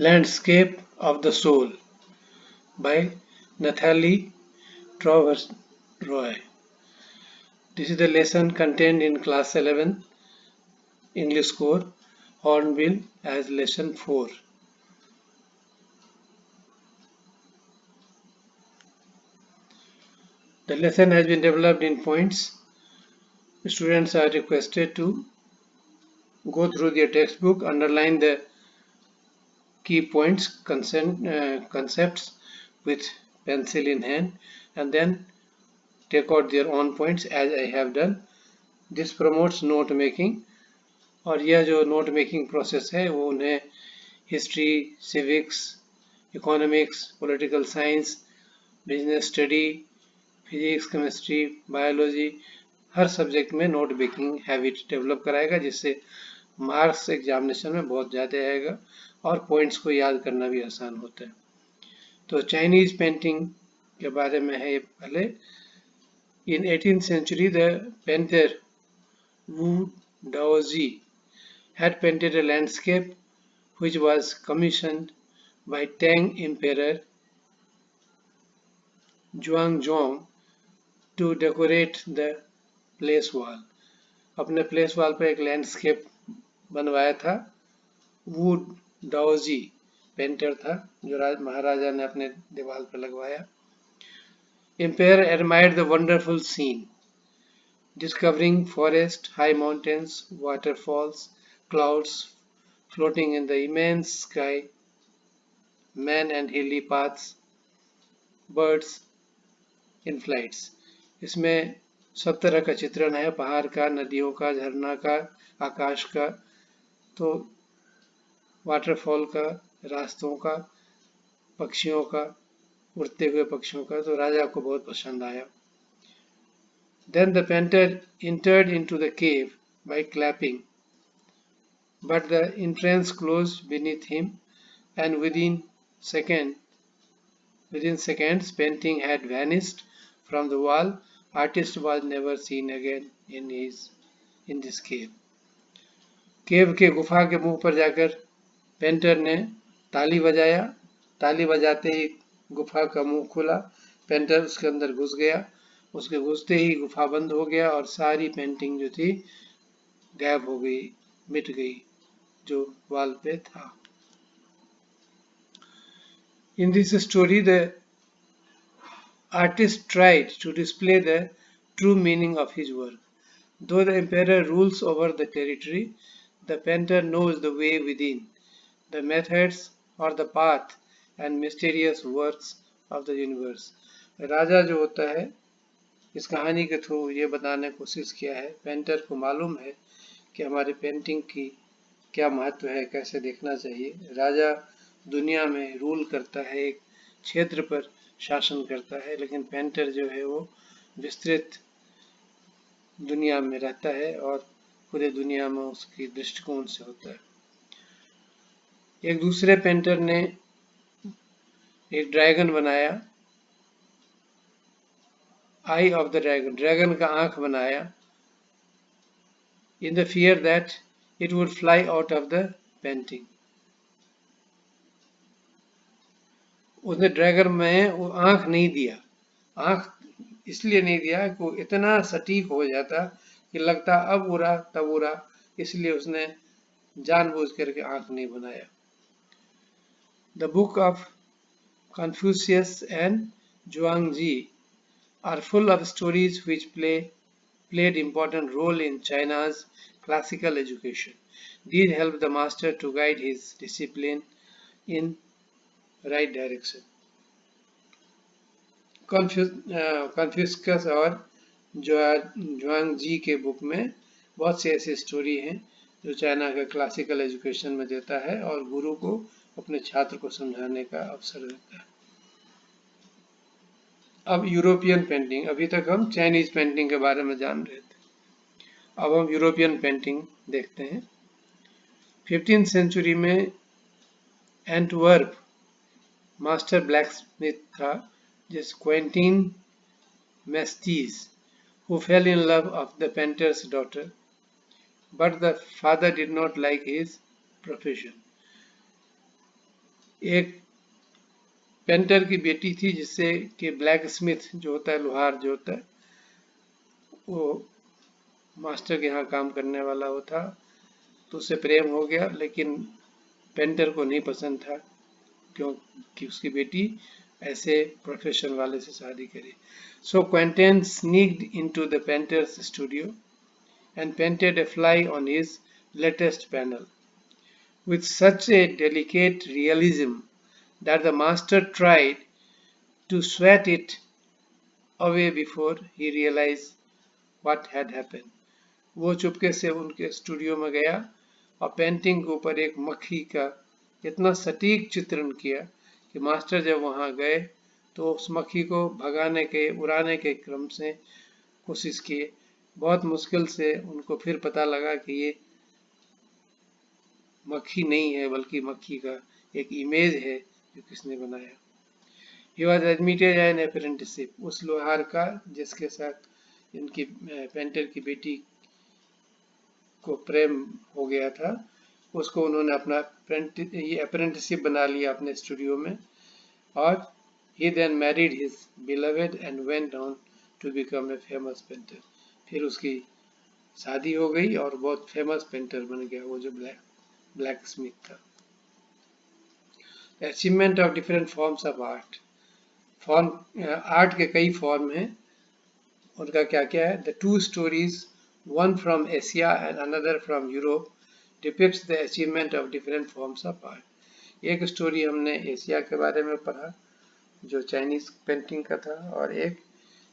Landscape of the Soul by Nathalie Trowers-Roy. This is the lesson contained in Class 11 English Core, Hornbill as Lesson 4. The lesson has been developed in points. Students are requested to go through their textbook, underline the key points, concepts with pencil in hand, and then take out their own points as I have done. This promotes note making, और यह जो note making process है वो उन्हें history, civics, economics, political science, business study, physics, chemistry, biology हर subject में note making habit develop कराएगा, जिससे मार्क्स एग्जामिनेशन में बहुत ज़्यादा आएगा और पॉइंट्स को याद करना भी आसान होता है। तो चाइनीज पेंटिंग के बारे में है ये पहले। In 18th century the painter Wu Daozi had painted a landscape which was commissioned by Tang Emperor Zhuangzong to decorate the place wall. अपने प्लेस वॉल पर एक लैंडस्केप बनवाया था। वू डाओजी पेंटर था जो महाराजा ने अपने दीवार पर लगवाया। Emperor admired the wonderful scene, discovering forest, high mountains, waterfalls, clouds floating in the immense sky, man and hilly paths, birds in flights. इसमें सब तरह का चित्रण है, पहाड़ का, नदियों का, झरना का, आकाश का, तो वाटरफॉल का, रास्तों का, पक्षियों का, उड़ते हुए पक्षियों का, तो राजा को बहुत पसंद आया। Then the painter entered into the cave by clapping, but the entrance closed beneath him, and within seconds painting had vanished from the wall. Artist was never seen again in this cave. केव के गुफा के मुंह पर जाकर painter ने ताली बजाया। ताली बजाते ही गुफा का मुंह खुला, पेंटर उसके अंदर घुस गया। उसके घुसते ही गुफा बंद हो गया और सारी पेंटिंग जो थी गायब हो गई, मिट गई जो वॉल पे था। In this story, the artist tried to display the true meaning of his work. Though the emperor rules over the territory, the painter knows the way within, the methods or the path and mysterious works of the universe. राजा जो होता है, इस कहानी के through ये बताने की कोशिश किया है, पेंटर को मालूम है कि हमारी पेंटिंग की क्या महत्व है, कैसे देखना चाहिए। राजा दुनिया में रूल करता है, एक क्षेत्र पर शासन करता है, लेकिन पेंटर जो है वो विस्तृत दुनिया में रहता है और पूरे दुनिया में उसकी दृष्टिकोण से होता है। एक दूसरे पेंटर ने एक ड्रैगन बनाया, आई ऑफ द ड्रैगन, ड्रैगन का आंख बनाया, in the fear that it would fly out of the painting. उसने ड्रैगन में वो आंख नहीं दिया, आंख इसलिए नहीं दिया कि वो इतना सटीक हो जाता कि लगता अब उड़ा तब उड़ा, इसलिए उसने जानबूझ करके आंख नहीं बनाया। The book of Confucius and Zhuangzi are full of stories which played important role in China's classical education. These help the master to guide his discipline in right direction. Confucius और जुआंगजी के बुक में बहुत सी ऐसी story हैं जो China का classical education में देता है और गुरु को अपने छात्र को समझाने का अवसर देता है। अब यूरोपियन पेंटिंग, अभी तक हम चाइनीज पेंटिंग के बारे में जान रहे थे, अब हम यूरोपियन पेंटिंग देखते हैं। 15th सेंचुरी में एंटवर्प मास्टर ब्लैकस्मिथ था, जिस Quentin मेस्टीज, who fell in love of the painter's daughter, but the father did not like his profession. एक पेंटर की बेटी थी जिससे कि ब्लैक स्मिथ जो होता है, लोहार जो होता है, वो मास्टर के यहाँ काम करने वाला वो था, तो उससे प्रेम हो गया, लेकिन पेंटर को नहीं पसंद था क्योंकि उसकी बेटी ऐसे प्रोफेशन वाले से शादी करे. So Quentin sneaked into the painter's studio and painted a fly on his latest panel with such a delicate realism that the master tried to swat it away before he realized what had happened. वो चुपके से उनके studio में गया और painting के ऊपर एक मक्खी का इतना सटीक चित्रण किया कि मास्टर जब वहां गए तो उस मक्खी को भगाने के, उड़ाने के क्रम से कोशिश किए. बहुत मुश्किल से उनको फिर पता लगा कि ये मक्खी नहीं है बल्कि मक्खी का एक इमेज है जो किसने बनाया. He was admitted an apprenticeship. उस लोहार का जिसके साथ इनकी पेंटर की बेटी को प्रेम हो गया था, उसको उन्होंने अपना ये अप्रेंटिसशिप बना लिया अपने स्टूडियो में. और he then married his beloved and went on to become a famous painter. फिर उसकी शादी हो गई और बहुत फेमस पेंटर बन गया वो जो ब्लैक स्मिथ था. Achievement of different forms of art. Art के कई फॉर्म हैं, उनका क्या क्या है. The two stories, one from Asia and another from Europe, depicts the achievement of different forms of art. एक स्टोरी हमने एशिया के बारे में पढ़ा जो चाइनीज पेंटिंग का था, और एक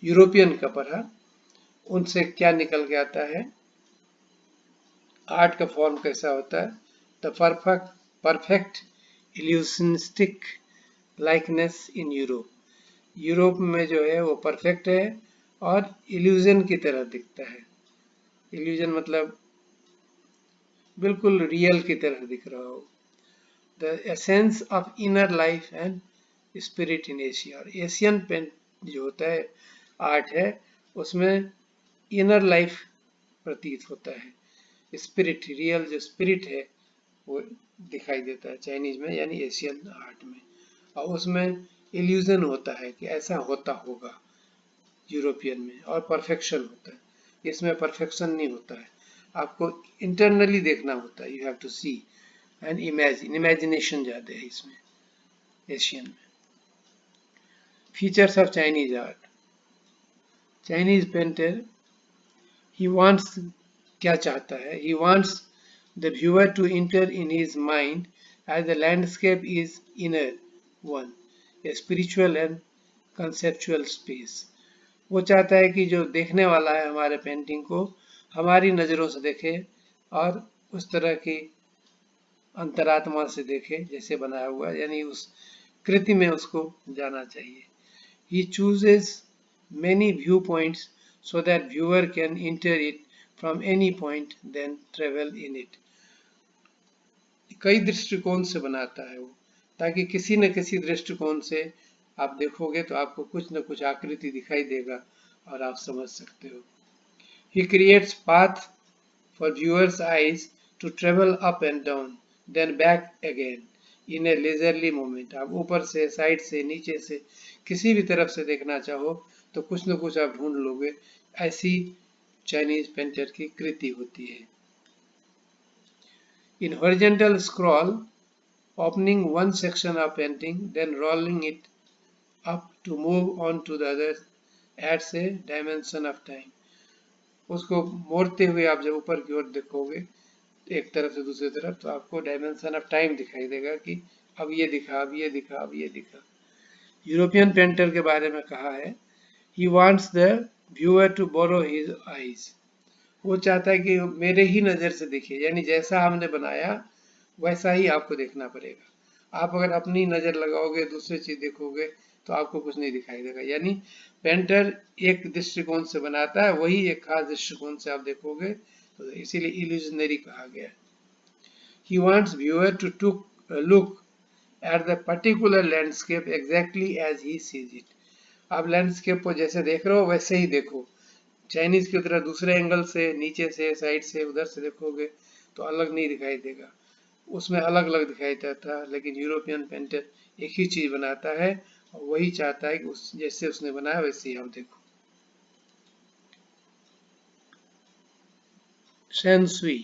यूरोपियन का पढ़ा. उनसे क्या निकल के आता है, आर्ट का फॉर्म कैसा होता है. The perfect illusionistic likeness in Europe. Europe में जो है वो परफेक्ट है और इल्यूजन की तरह दिखता है. इल्यूजन मतलब बिल्कुल रियल की तरह दिख रहा हो. The essence of inner life and spirit in Asia. और एशियन पेंट जो होता है आर्ट है उसमें इनर लाइफ प्रतीत होता है, स्पिरिट, रियल जो स्पिरिट है वो दिखाई देता है चाइनीज में यानी एशियन आर्ट में. और उसमें इल्यूजन होता है कि ऐसा होता होगा यूरोपियन में, और परफेक्शन होता है. इसमें परफेक्शन नहीं होता है, आपको इंटरनली देखना होता है. You have to see and imagine, imagination ज्यादा है इसमें एशियन में. Features of Chinese art. Chinese painter he wants, क्या चाहता है, he wants the viewer to enter in his mind as the landscape is inner one, a spiritual and conceptual space. वो चाहता है कि जो देखने वाला है हमारे पेंटिंग को हमारी नज़रों से देखे और उस तरह की अंतरात्मा से देखे जैसे बनाया हुआ है, यानी उस कृति में उसको जाना चाहिए. He chooses many viewpoints so that viewer can enter it from any point then travel in it. कई दृष्टिकोण से बनाता है वो, ताकि किसी न किसी दृष्टिकोण से आप देखोगे तो आपको कुछ न कुछ आकृति दिखाई देगा और आप समझ सकते हो. He creates path for viewers' eyes to travel up and down, then back again in a leisurely moment. आप ऊपर से, साइड से, नीचे से, किसी भी तरफ से देखना चाहो तो कुछ न कुछ आप ढूंढ लोगे. ऐसी चाइनीज पेंटर की कृति होती है. In horizontal scroll, opening one section of painting, then rolling it up to move on to the other adds a dimension of time. उसको मोड़ते हुए आप जब ऊपर की ओर देखोगे एक तरफ से दूसरी तरफ तो आपको डायमेंशन ऑफ टाइम दिखाई देगा कि अब ये दिखा, अब ये दिखा, अब ये दिखा. यूरोपियन पेंटर के बारे में कहा है, he wants the viewer to borrow his eyes. वो चाहता है कि मेरे ही नज़र से देखिए, यानी जैसा हमने बनाया वैसा ही आपको देखना पड़ेगा. आप अगर अपनी नज़र लगाओगे, दूसरी चीज देखोगे तो आपको कुछ नहीं दिखाई देगा. यानी पेंटर एक दृष्टिकोण से बनाता है, वही एक खास दृष्टिकोण से आप देखोगे, तो इसीलिए इल्यूजनरी कहा गया. He wants viewer to look at the particular landscape exactly as he sees it. आप लैंडस्केप को जैसे देख रहे हो वैसे ही देखो. चाइनीज की तरह दूसरे एंगल से, नीचे से, साइड से, उधर से देखोगे तो अलग नहीं दिखाई देगा. उसमें अलग अलग दिखाई देता है, लेकिन यूरोपियन पेंटर एक ही चीज बनाता है और वही चाहता है कि उस जैसे उसने बनाया वैसे ही आप देखो। Sensui.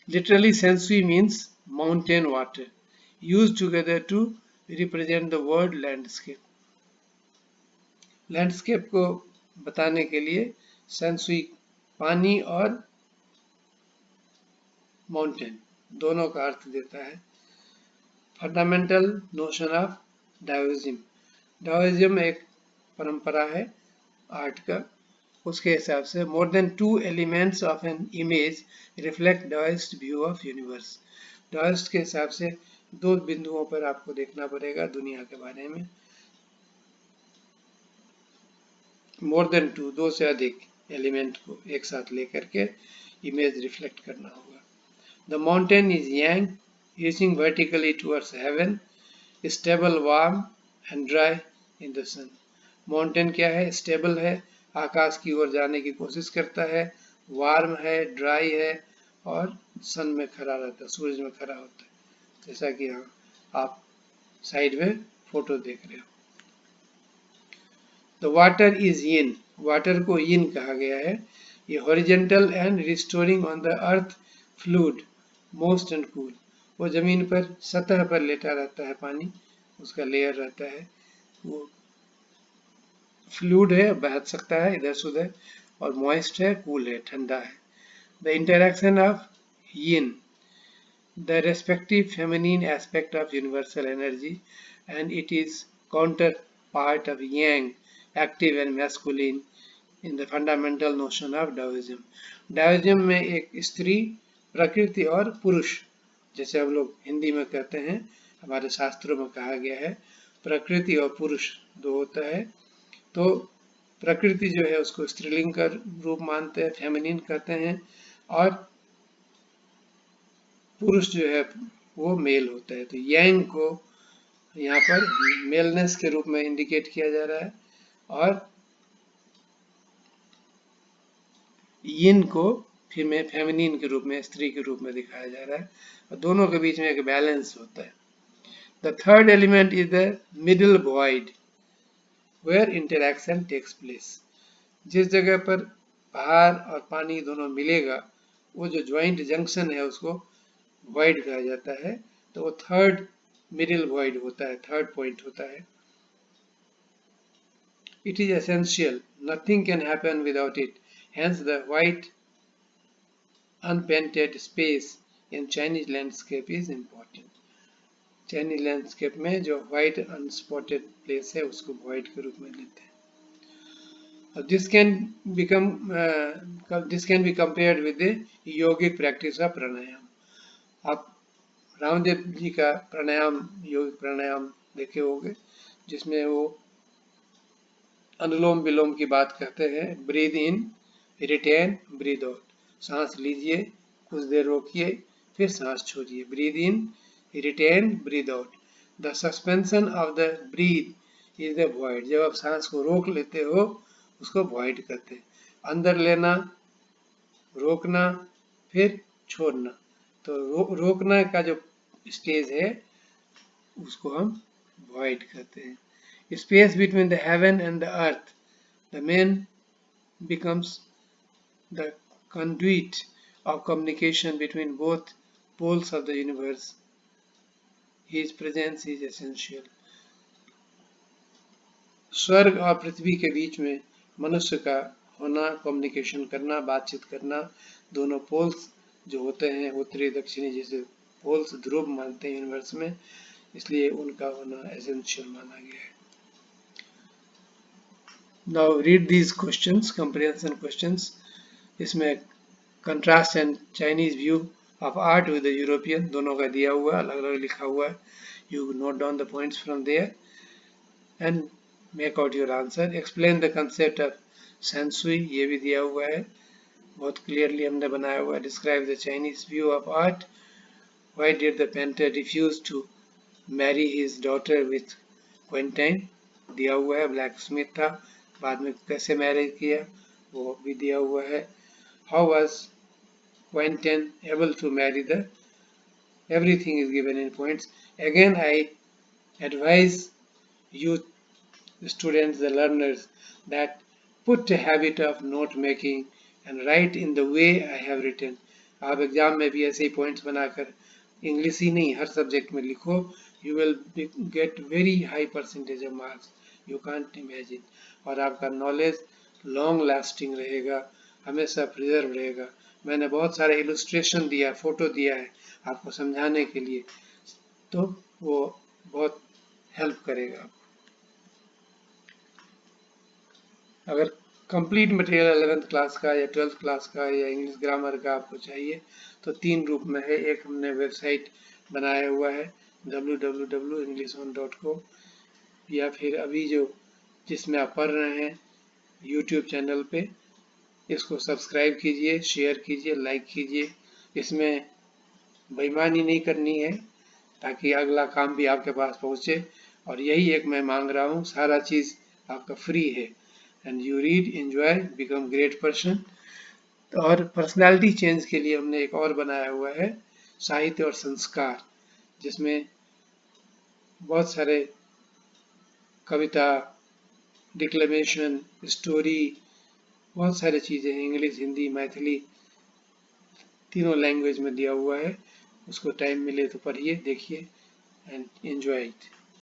Literally, sensui means mountain water, used together to represent the word landscape. Landscape को बताने के लिए सेंसुई पानी और माउंटेन दोनों का अर्थ देता है। Fundamental notion of Daoism. Daoism एक परंपरा है आर्ट का, उसके हिसाब से more than 2 elements of an image reflect Daoist view of universe. Daoist के हिसाब से 2 बिंदुओं पर आपको देखना पड़ेगा दुनिया के बारे में। मोर देन 2 से अधिक एलिमेंट को एक साथ लेकर के इमेज रिफ्लेक्ट करना होगा। The mountain is yang, reaching vertically towards heaven, stable, warm and dry in the sun. Mountain क्या है? स्टेबल है, आकाश की ओर जाने की कोशिश करता है, वार्म है, ड्राई है और सन में खड़ा रहता है, सूरज में खड़ा होता है, जैसा कि आप साइड में फोटो देख रहे हो। The water is yin, water को yin कहा गया है। ये horizontal and restoring on the earth fluid, most and cool. वो जमीन पर सतह पर लेटा रहता है, पानी उसका लेयर रहता है, वो फ्लूड है, बह सकता है इधर से उधर, और मॉइस्ट है, कूल है, ठंडा है। The interaction of yin, the respective feminine aspect of universal energy, and it is counterpart of yang, active and masculine, in the fundamental notion of Taoism. Taoism में एक स्त्री, प्रकृति और पुरुष, जैसे हम लोग हिंदी में कहते हैं, हमारे शास्त्रों में कहा गया है प्रकृति और पुरुष दो होता है। तो प्रकृति जो है उसको स्त्रीलिंग का रूप मानते हैं, फेमिनिन कहते हैं, और पुरुष जो है वो मेल होता है। तो यांग को यहाँ पर मेलनेस के रूप में इंडिकेट किया जा रहा है और यिन को फेमिनिन के रूप में, स्त्री के रूप में दिखाया जा रहा है, और दोनों के बीच में एक बैलेंस होता है। The third element is the middle void where interaction takes place. जिस जगह पर बाहर और पानी दोनों मिलेगा, वो जो ज्वाइंट जंक्शन है उसको वॉइड कहा जाता है। तो वो थर्ड मिडिल वॉइड होता है, थर्ड पॉइंट होता है। It is essential, nothing can happen without it, hence the white unpainted space in Chinese landscape is important. Chinese landscape में जो व्हाइट अनस्पॉटेड प्लेस है उसको वॉइड के रूप में लेते हैं। This can be compared with the yogic practice of pranayam. आप रामदेव जी का प्राणायाम, योगिक प्राणायाम देखे होंगे, जिसमें वो अनुलोम विलोम की बात करते हैं। Breathe in, retain, breathe out. सांस लीजिए, कुछ देर रोकिए, फिर सांस छोड़िए। Breathe in, retain, breathe out. The suspension of the breath is the void. जब आप सांस को रोक लेते हो उसको वॉइड कहते हैं। अंदर लेना, रोकना, फिर छोड़ना। तो रोकना का जो स्टेज है उसको हम वॉइड कहते हैं। Space between the heaven and the earth, the man becomes the conduit of communication between both poles of the universe. His presence is essential. स्वर्ग और पृथ्वी के बीच में मनुष्य का होना, कम्युनिकेशन करना, बातचीत करना, दोनों पोल्स जो होते हैं उत्तरी दक्षिणी, जैसे पोल्स ध्रुव मानते हैं यूनिवर्स में, इसलिए उनका होना एसेंशियल माना गया है। Now read these questions, comprehension questions. इसमें contrast and Chinese view of art with the European दोनों का दिया हुआ, अलग अलग लिखा हुआ है। You note down the points from there and make out your answer. Explain the concept of sensui, ये भी दिया हुआ है, बहुत क्लियरली हमने बनाया हुआ है। Describe the Chinese view of art. Why did the painter refuse to marry his daughter with Quentin? दिया हुआ है। ब्लैकस्मिथ था, बाद में कैसे मैरिज किया वो भी दिया हुआ है। How was Quentin able to marry the Everything is given in points. Again, I advise you students, the learners, that put a habit of note making and write in the way I have written. आप exam में भी ऐसे ही points बनाकर English ही नहीं हर subject में लिखो, you will get very high percentage of marks, you can't imagine. और आपका नॉलेज लॉन्ग लास्टिंग रहेगा, हमेशा प्रिजर्व रहेगा। मैंने बहुत सारे इलस्ट्रेशन दिया, फोटो दिया है आपको समझाने के लिए, तो वो बहुत हेल्प करेगा। अगर कंप्लीट मटेरियल 11th क्लास का या 12th क्लास का या इंग्लिश ग्रामर का आपको चाहिए तो 3 रूप में है। एक हमने वेबसाइट बनाया हुआ है www.englishon.com, या फिर अभी जो जिसमें आप पढ़ रहे हैं यूट्यूब चैनल पे, इसको सब्सक्राइब कीजिए, शेयर कीजिए, लाइक कीजिए। इसमें बेईमानी नहीं करनी है ताकि अगला काम भी आपके पास पहुंचे, और यही एक मैं मांग रहा हूँ, सारा चीज़ आपका फ्री है। And you read, enjoy, become great person. और पर्सनालिटी चेंज के लिए हमने एक और बनाया हुआ है, साहित्य और संस्कार, जिसमें बहुत सारे कविता, डिक्लेमेशन, स्टोरी, बहुत सारी चीज़ें हैं, इंग्लिश, हिंदी, मैथिली तीनों लैंग्वेज में दिया हुआ है। उसको टाइम मिले तो पढ़िए, देखिए एंड एंजॉय इट।